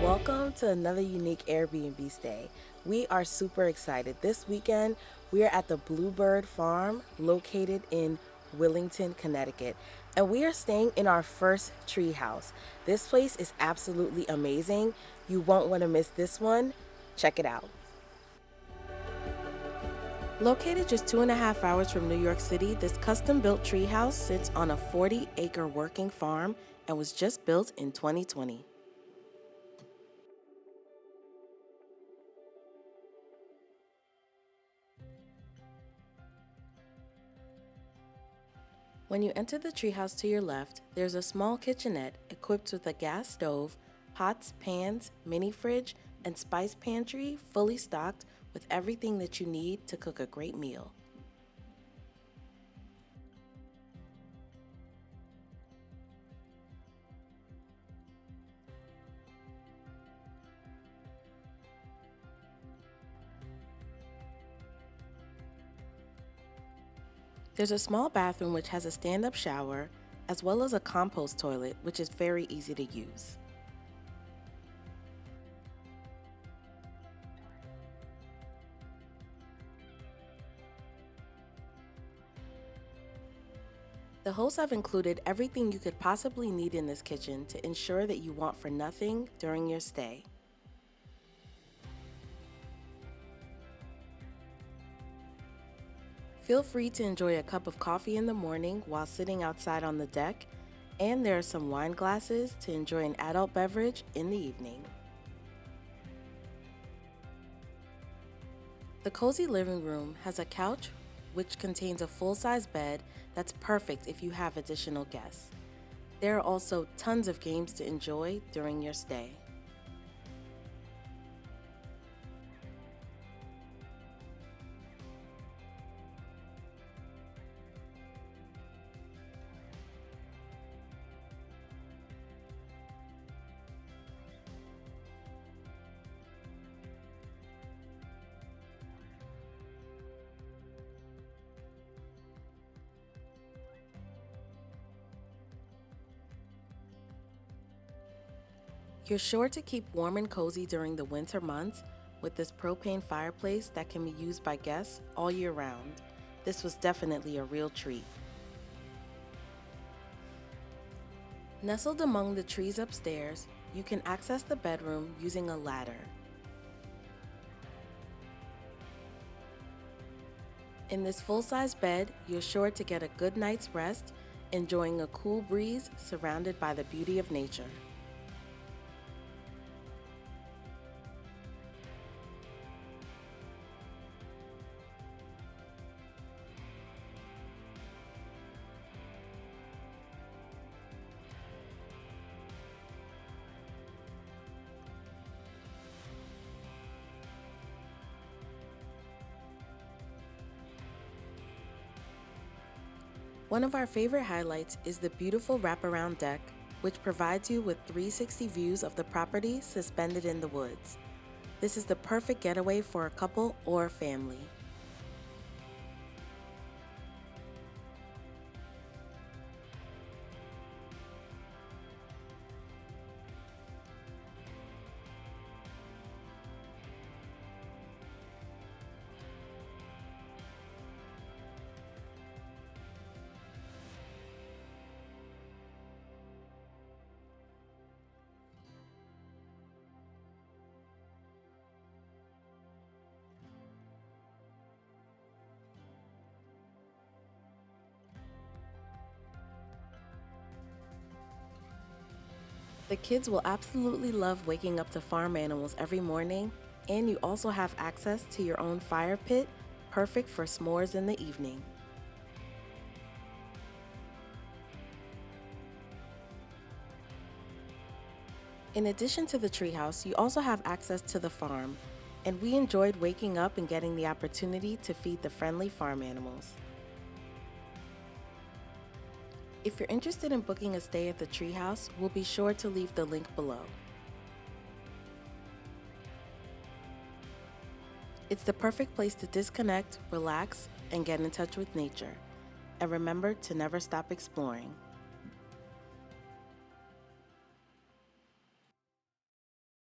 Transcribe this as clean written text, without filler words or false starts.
Welcome to another unique Airbnb stay. We are super excited. This weekend, we are at the Bluebird Farm located in Willington, Connecticut, and we are staying in our first Treehouse. This place is absolutely amazing. You won't want to miss this one. Check it out. Located just 2.5 hours from New York City, this custom built treehouse sits on a 40-acre working farm and was just built in 2020. When you enter the treehouse to your left, there's a small kitchenette equipped with a gas stove, pots, pans, mini fridge, and spice pantry fully stocked with everything that you need to cook a great meal. There's a small bathroom which has a stand-up shower, as well as a compost toilet which is very easy to use. The hosts have included everything you could possibly need in this kitchen to ensure that you want for nothing during your stay. Feel free to enjoy a cup of coffee in the morning while sitting outside on the deck, and there are some wine glasses to enjoy an adult beverage in the evening. The cozy living room has a couch which contains a full-size bed that's perfect if you have additional guests. There are also tons of games to enjoy during your stay. You're sure to keep warm and cozy during the winter months with this propane fireplace that can be used by guests all year round. This was definitely a real treat. Nestled among the trees upstairs, you can access the bedroom using a ladder. In this full-size bed, you're sure to get a good night's rest, enjoying a cool breeze surrounded by the beauty of nature. One of our favorite highlights is the beautiful wraparound deck, which provides you with 360 views of the property suspended in the woods. This is the perfect getaway for a couple or a family. The kids will absolutely love waking up to farm animals every morning, and you also have access to your own fire pit, perfect for s'mores in the evening. In addition to the treehouse, you also have access to the farm, and we enjoyed waking up and getting the opportunity to feed the friendly farm animals. If you're interested in booking a stay at the treehouse, we'll be sure to leave the link below. It's the perfect place to disconnect, relax, and get in touch with nature. And remember to never stop exploring.